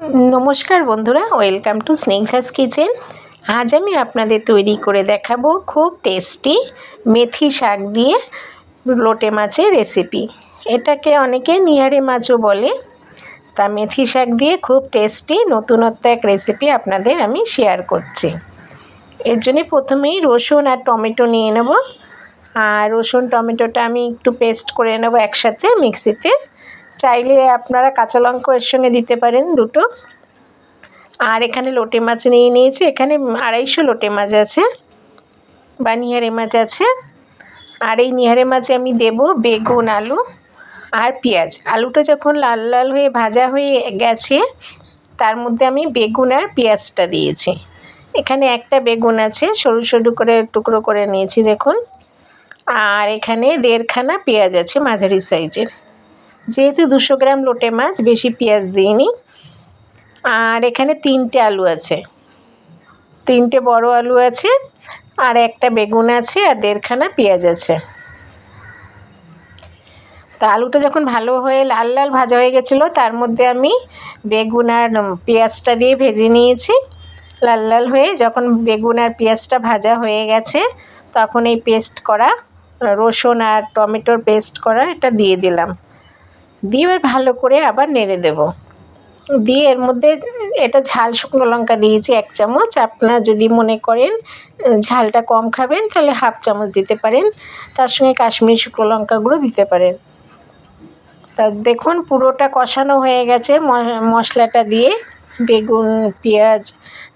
নমস্কার বন্ধুরা, welcome to স্নেহাস kitchen. আজ আমি আপনাদের তৈরি করে দেখাবো খুব টেস্টি মেথি শাক দিয়ে লোটে মাছের রেসিপি। এটাকে অনেকে নিহারে মাছও বলে। তা মেথি শাক দিয়ে খুব টেস্টি নতুনত্ব এক রেসিপি আপনাদের আমি শেয়ার করছি। এর জন্য প্রথমেই রসুন আর টমেটো নিয়ে নেব। আর রসুন টমেটোটা আমি একটু পেস্ট করে নেব একসাথে মিক্সিতে। চাইলে আপনারা কাঁচা লঙ্কা এর সঙ্গে দিতে পারেন দুটো। আর এখানে লোটে মাছ নিয়ে নিয়েছি, এখানে 250 লোটে মাছ আছে বা নিহারে মাছ আছে। আর এই নিহারে মাছে আমি দেব বেগুন, আলু আর পেঁয়াজ। আলুটা যখন লাল লাল হয়ে ভাজা হয়ে গেছে তার মধ্যে আমি বেগুন আর পেঁয়াজটা দিয়েছি। এখানে একটা বেগুন আছে, সরু সরু করে টুকরো করে নিয়েছি দেখুন। আর এখানে 1.5 খানা পেঁয়াজ আছে মাঝারি সাইজের। যেহেতু 200 গ্রাম লোটে মাছ, বেশি পেঁয়াজ দিইনি। আর এখানে 3টে আলু আছে, 3টে বড় আলু আছে, আর একটা বেগুন আছে, আর 1.5 খানা পেঁয়াজ আছে। তা আলুটা যখন ভালো হয়ে লাল লাল ভাজা হয়ে গেছিলো তার মধ্যে আমি বেগুন আর পেঁয়াজটা দিয়ে ভেজে নিয়েছি। লাল লাল হয়ে যখন বেগুন আর পেঁয়াজটা ভাজা হয়ে গেছে তখন এই পেস্ট করা রসুন আর টমেটোর পেস্ট করা এটা দিয়ে দিলাম। দিয়ে এবার ভালো করে আবার নেড়ে দেব। দিয়ে এর মধ্যে এটা ঝাল শুকনো লঙ্কা দিয়েছি 1 চামচ। আপনারা যদি মনে করেন ঝালটা কম খাবেন তাহলে 1/2 চামচ দিতে পারেন, তার সঙ্গে কাশ্মীরি শুকনো লঙ্কাগুলো দিতে পারেন। তা দেখুন পুরোটা কষানো হয়ে গেছে মশলাটা দিয়ে। বেগুন, পেঁয়াজ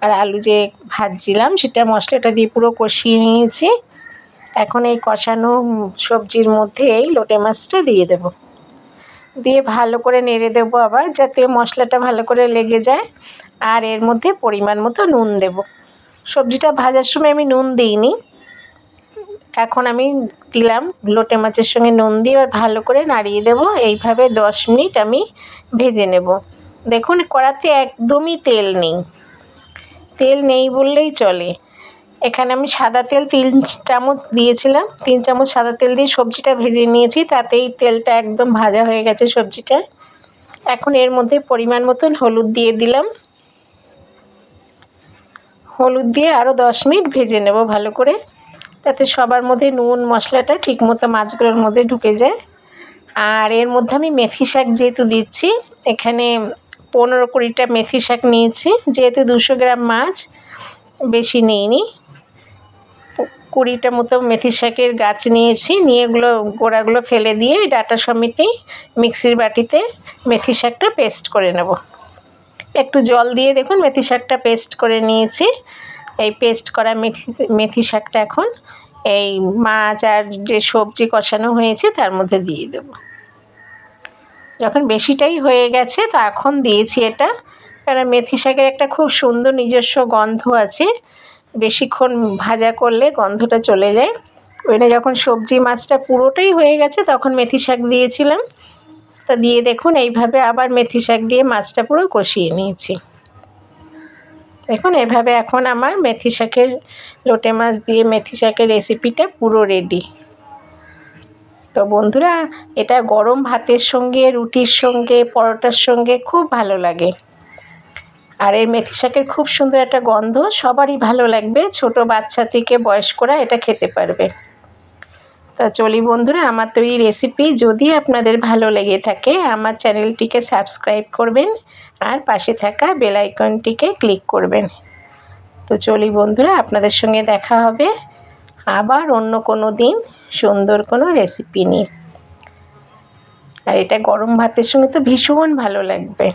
আর আলু যে ভাজছিলাম সেটা মশলাটা দিয়ে পুরো কষিয়ে নিয়েছি। এখন এই কষানো সবজির মধ্যে এই লোটে মাছটা দিয়ে দেব। দিয়ে ভালো করে নেড়ে দেবো আবার, যাতে মশলাটা ভালো করে লেগে যায়। আর এর মধ্যে পরিমাণ মতো নুন দেব। সবজিটা ভাজার সময় আমি নুন দিইনি, এখন আমি দিলাম লোটে মাছের সঙ্গে নুন দিয়ে এবার ভালো করে নাড়িয়ে দেব। এইভাবে 10 মিনিট আমি ভেজে নেব। দেখুন কড়াতে একদমই তেল নেই, তেল নেই বললেই চলে। এখানে আমি সাদা তেল 3 চামচ দিয়েছিলাম, 3 চামচ সাদা তেল দিয়ে সবজিটা ভেজে নিয়েছি, তাতেই তেলটা একদম ভাজা হয়ে গেছে সবজিটা। এখন এর মধ্যে পরিমাণ মতন হলুদ দিয়ে দিলাম। হলুদ দিয়ে আরও 10 মিনিট ভেজে নেব ভালো করে, যাতে সবার মধ্যে নুন মশলাটা ঠিকমতো মাছগুলোর মধ্যে ঢুকে যায়। আর এর মধ্যে আমি মেথি শাক যেহেতু দিচ্ছি, এখানে 15-20টা মেথি শাক নিয়েছি। যেহেতু 200 গ্রাম মাছ, বেশি নিইনি। 20টা মতো মেথি শাকের গাছ নিয়েছি, নিয়ে এগুলো গোড়াগুলো ফেলে দিয়ে ডাঁটা সমেতই মিক্সির বাটিতে মেথি শাকটা পেস্ট করে নেব। একটু জল দিয়ে দেখুন মেথি শাকটা পেস্ট করে নিয়েছি। এই পেস্ট করা মেথি শাকটা এখন এই মাছ আর যে সবজি কষানো হয়েছে তার মধ্যে দিয়ে দেব। যখন বেশিটাই হয়ে গেছে তখন দিয়েছি এটা, কারণ মেথি শাকের একটা খুব সুন্দর নিজস্ব গন্ধ আছে। বেশিক্ষণ ভাজা করলে গন্ধটা চলে যায়। ওইটা যখন সবজি মাছটা পুরোটাই হয়ে গেছে তখন মেথি শাক দিয়েছিলাম। তা দিয়ে দেখুন এইভাবে আবার মেথি শাক দিয়ে মাছটা পুরো কষিয়ে নিয়েছি। দেখুন এভাবে এখন আমার মেথি শাকের লোটে মাছ দিয়ে মেথি শাকের রেসিপিটা পুরো রেডি। তো বন্ধুরা, এটা গরম ভাতের সঙ্গে, রুটির সঙ্গে, পরোটার সঙ্গে খুব ভালো লাগে। আর এই মেথি শাকের খুব সুন্দর একটা গন্ধ, সবারই ভালো লাগবে। ছোট বাচ্চা থেকে বয়স্করা এটা খেতে পারবে। তা চলি বন্ধুরা, আমার তৈরি রেসিপি যদি আপনাদের ভালো লেগে থাকে আমার চ্যানেলটিকে সাবস্ক্রাইব করবেন আর পাশে থাকা বেল আইকনটিকে ক্লিক করবেন। তো চলি বন্ধুরা, আপনাদের সঙ্গে দেখা হবে আবার অন্য কোনো দিন সুন্দর কোনো রেসিপি নিয়ে। আর এটা গরম ভাতের সঙ্গে তো ভীষণ ভালো লাগবে।